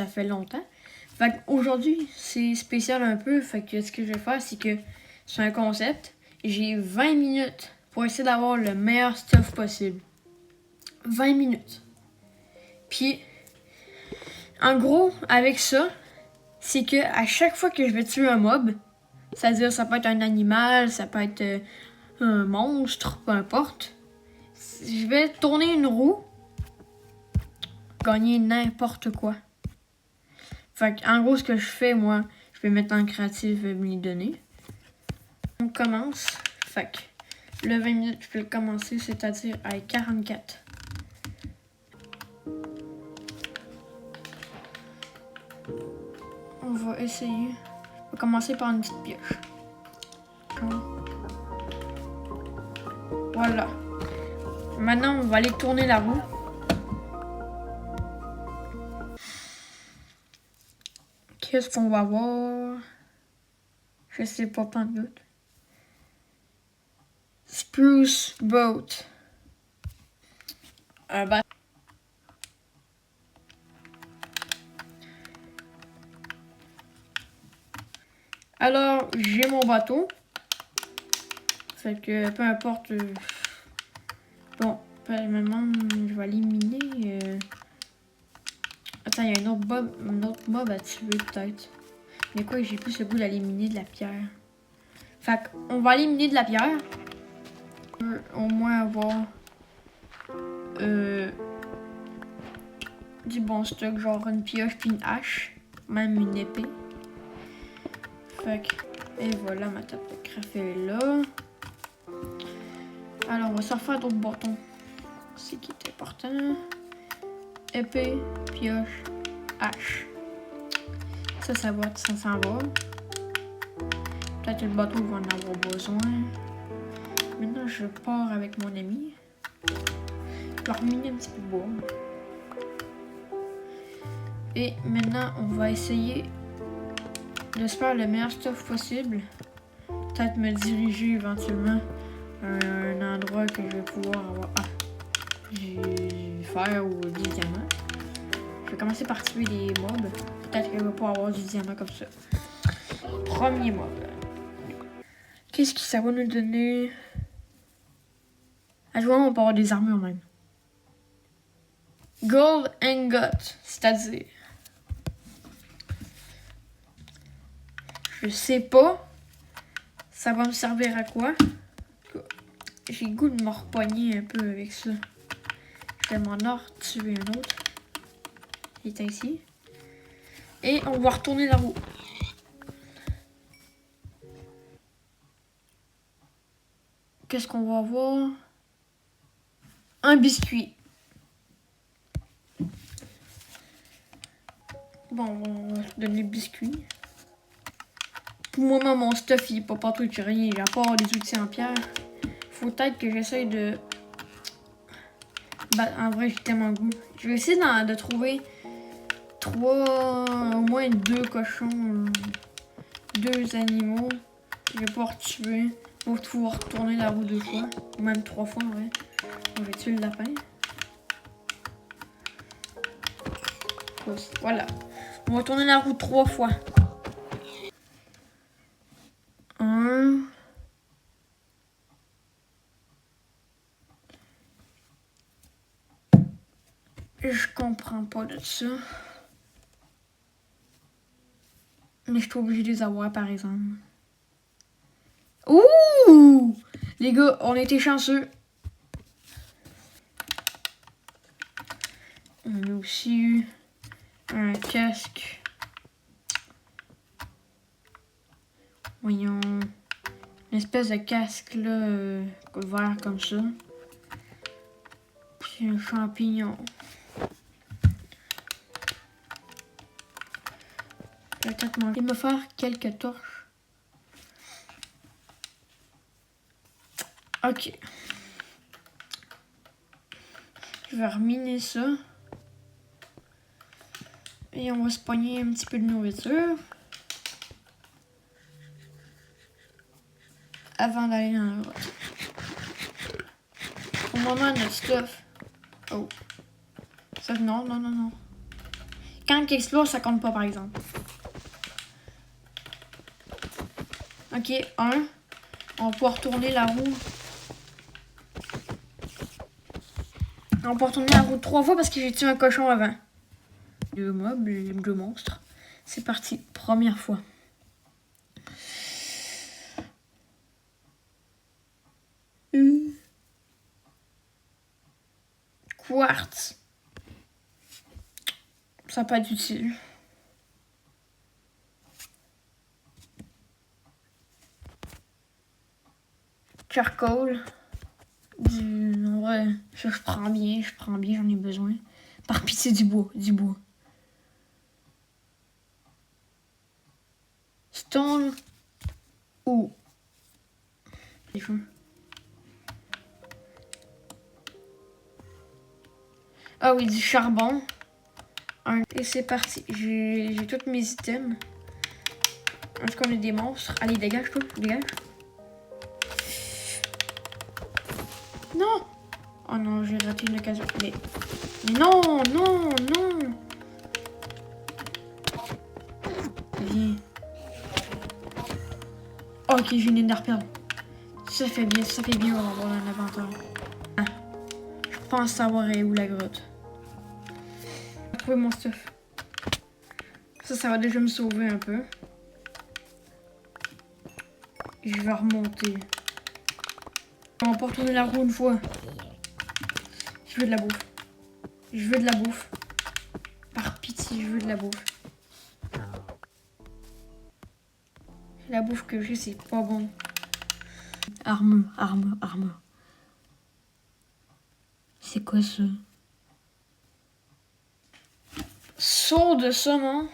Ça fait longtemps. Fait qu'aujourd'hui, c'est spécial un peu. Fait que ce que je vais faire, c'est que c'est un concept. J'ai 20 minutes pour essayer d'avoir le meilleur stuff possible. 20 minutes. Puis, en gros, avec ça, c'est que à chaque fois que je vais tuer un mob, c'est-à-dire ça peut être un animal, ça peut être un monstre, peu importe, je vais tourner une roue, gagner n'importe quoi. Fait en gros, ce que je fais, moi, je vais mettre en créatif mes données. On commence. Fait que le 20 minutes, je vais le commencer, c'est-à-dire à 44. On va essayer. On va commencer par une petite pioche. Voilà. Maintenant, on va aller tourner la roue. Qu'est-ce qu'on va voir? Je sais pas, pas de doute. Spruce Boat. Alors, j'ai mon bateau. Fait que peu importe. Bon, maintenant, je vais éliminer. Attends, il y a un autre mob à tuer peut-être. Mais quoi, j'ai plus le goût d'éliminer de la pierre. Fait qu'on va éliminer de la pierre. On peut au moins avoir du bon stock, genre une pioche puis une hache. Même une épée. Fait que, et voilà, ma table de craft est là. Alors, on va s'en faire d'autres bâtons. C'est qui est important. Épée, pioche, hache. Ça s'en va. Peut-être le bateau va en avoir besoin. Maintenant, je pars avec mon ami. Je vais reminer un petit peu de bois. Et maintenant, on va essayer de se faire le meilleur stuff possible. Peut-être me diriger éventuellement à un endroit que je vais pouvoir avoir du fer ou des diamants. Je vais commencer par tuer les mobs. Peut-être que je vais pas avoir du diamant comme ça. Premier mob. Qu'est-ce que ça va nous donner? À jouer, on peut avoir des armures même. Gold Ingot, c'est-à-dire... Je sais pas. Ça va me servir à quoi? J'ai le goût de me repogner un peu avec ça. Je vais m'en tuer un autre. Il est ici. Et on va retourner la roue. Qu'est-ce qu'on va avoir? Un biscuit. Bon, on va donner le biscuit. Pour moi, mon stuff, il est pas partout, j'ai rien. J'ai à part des outils en pierre. Faut peut-être que j'essaye de... Bah, en vrai, j'ai tellement le goût. Je vais essayer de trouver au moins 2 cochons, 2 animaux. Je vais pouvoir tuer pour pouvoir tourner la roue 2 fois. Ou même 3 fois, en vrai. On va tuer le lapin. Voilà. On va tourner la roue 3 fois. 1. Je comprends pas de ça. Mais je suis obligée de les avoir, par exemple. Ouh! Les gars, on a été chanceux. On a aussi eu un casque. Voyons. Une espèce de casque, là, vert comme ça. Puis un champignon. Peut-être manger. Il me faire quelques torches. Ok. Je vais reminer ça. Et on va se pogner un petit peu de nourriture. Avant d'aller dans la grotte. Au moment, notre stuff. Oh. Ça, non. Quand il explose, ça compte pas, par exemple. Ok, 1. On va pouvoir tourner la roue. On va pouvoir tourner la roue 3 fois parce que j'ai tué un cochon avant. 2 mobs, 2 monstres. C'est parti, première fois. Quartz. Ça peut être utile. Charcoal. Ouais, je prends bien, j'en ai besoin. Par pitié, du bois. Stone ou... Des feux. Ah oui, du charbon. Et c'est parti. J'ai tous mes items. Est-ce qu'on a des monstres? Allez, dégage, toi. Dégage. Non! Oh non, j'ai raté une occasion. Mais non! Viens. Ok, j'ai une ender pearl. Ça fait bien, on va avoir un avantage. Ah, je pense savoir où la grotte. J'ai trouvé mon stuff. Ça va déjà me sauver un peu. Je vais remonter. On va pas retourner la roue une fois. Je veux de la bouffe. Par pitié, je veux de la bouffe. La bouffe que j'ai, c'est pas bon. Armure. C'est quoi ça? Saut de saumon.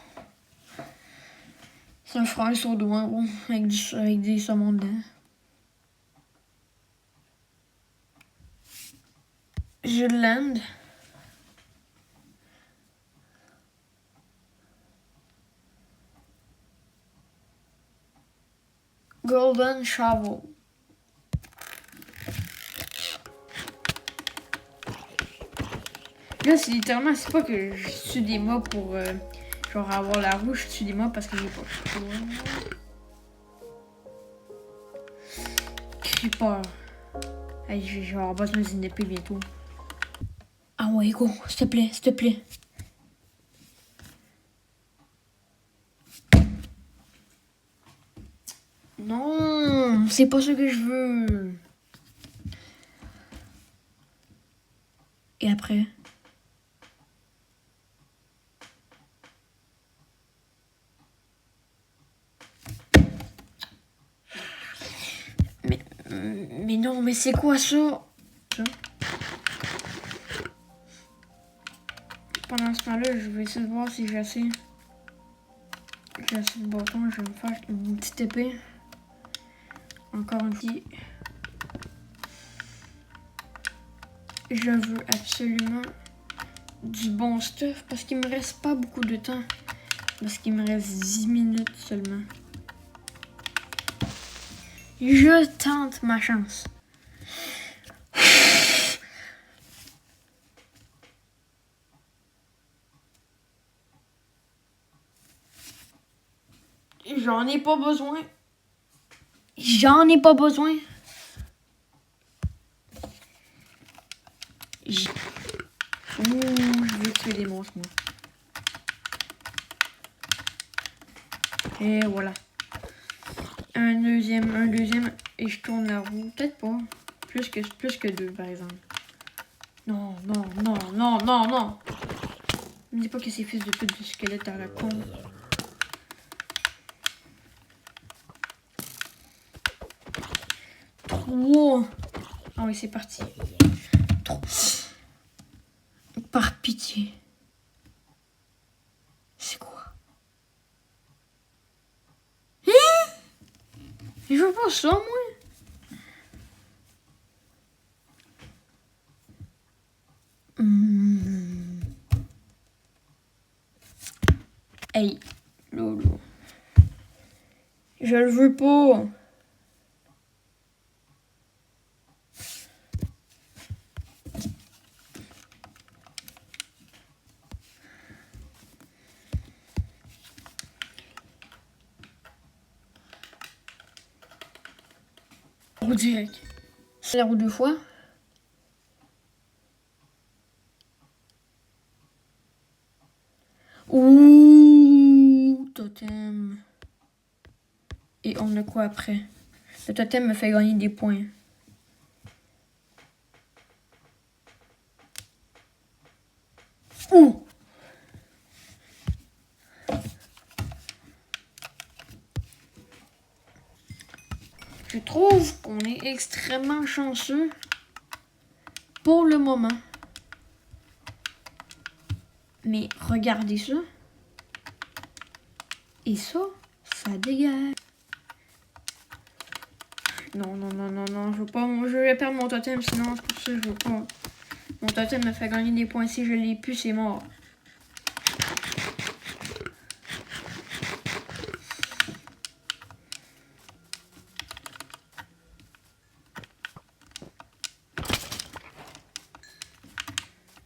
Ça me fera un saut d'eau, hein, bon, avec des saumons dedans. Je land. Golden shovel. Là, c'est littéralement, c'est pas que je tue des mobs pour genre avoir la roue, je tue des mobs parce que j'ai pas le choix. Creeper. Hey, je vais avoir besoin d'une épée bientôt. Ah ouais, go, s'il te plaît. Non, c'est pas ce que je veux. Et après? Mais non, mais c'est quoi ça? Pendant ce temps-là, je vais essayer de voir si j'ai assez de bâtons. Je vais me faire une petite épée. Encore un petit. Je veux absolument du bon stuff parce qu'il me reste pas beaucoup de temps. Parce qu'il me reste 10 minutes seulement. Je tente ma chance. J'en ai pas besoin. Je veux tuer des monstres, moi. Et voilà. Un deuxième, et je tourne la roue. Peut-être pas. Plus que 2, par exemple. Non. Ne me dis pas que c'est fils de pute de squelette à la con. Wow. Ah oui, c'est parti. Par pitié. C'est quoi? Je veux pas ça, moi. Hey, Lolo. Je le veux pas. Pour direct. C'est la roue 2 fois. Ouh, totem. Et on a quoi après? Le totem me fait gagner des points. Ouh! Je trouve qu'on est extrêmement chanceux pour le moment. Mais regardez ça. Et ça, ça dégage. Non, je vais perdre mon totem, sinon c'est pour ça que je veux pas. Mon totem me fait gagner des points. Si je l'ai plus, c'est mort.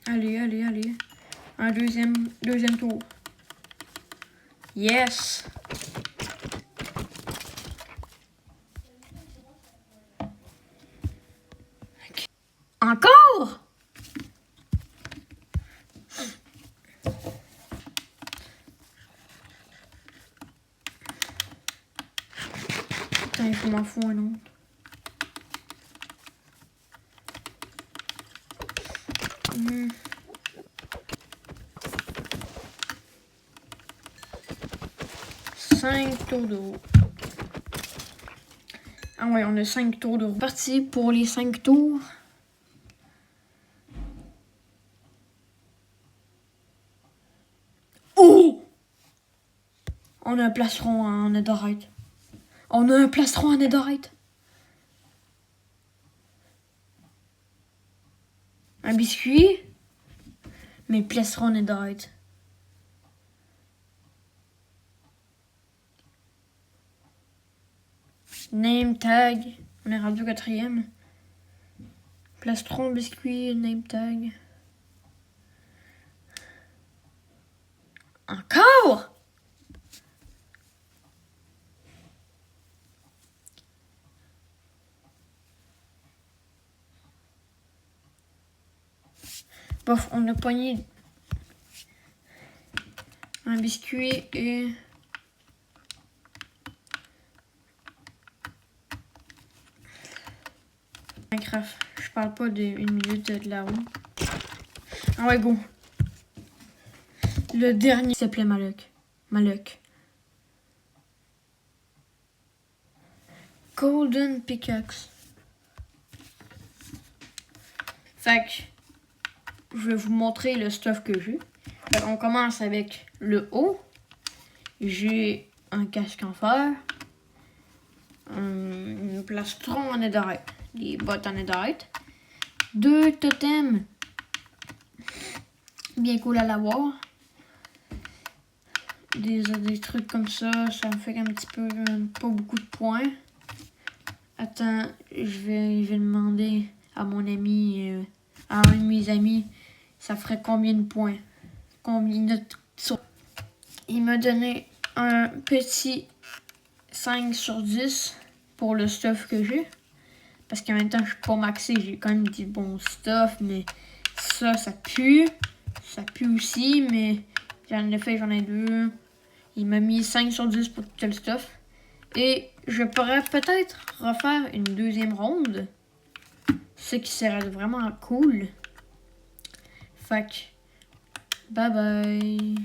Allez. Un deuxième tour. Yes! Encore? Putain, il faut m'en foutre un autre. Cinq tours de roue. Ah ouais, on a 5 tours de roue. Parti pour les 5 tours. Oh! On a un plastron en netherite. Un biscuit. Mais plastron en netherite. Name tag. On est rendu au 4e. Plastron, biscuit, name tag. Encore? Bof, on a pogné un biscuit et... Minecraft. Je parle pas d'une minute de la roue. Ah ouais, go. Le dernier s'appelait Maloc. Golden Pickaxe. Fait que je vais vous montrer le stuff que j'ai. On commence avec le haut. J'ai un casque en fer. Un plastron en netherite. Des bottes en netherite. 2 totems. Bien cool à l'avoir. Des trucs comme ça me fait un petit peu pas beaucoup de points. Attends, je vais demander à mon ami, à un de mes amis, ça ferait combien de points? Combien de... Il m'a donné un petit 5 sur 10 pour le stuff que j'ai. Parce qu'en même temps, je suis pas maxé, j'ai quand même du bon stuff, mais ça pue. Ça pue aussi, mais j'en ai 2. Il m'a mis 5 sur 10 pour tout le stuff. Et je pourrais peut-être refaire une deuxième ronde. Ce qui serait vraiment cool. Fait que, bye bye.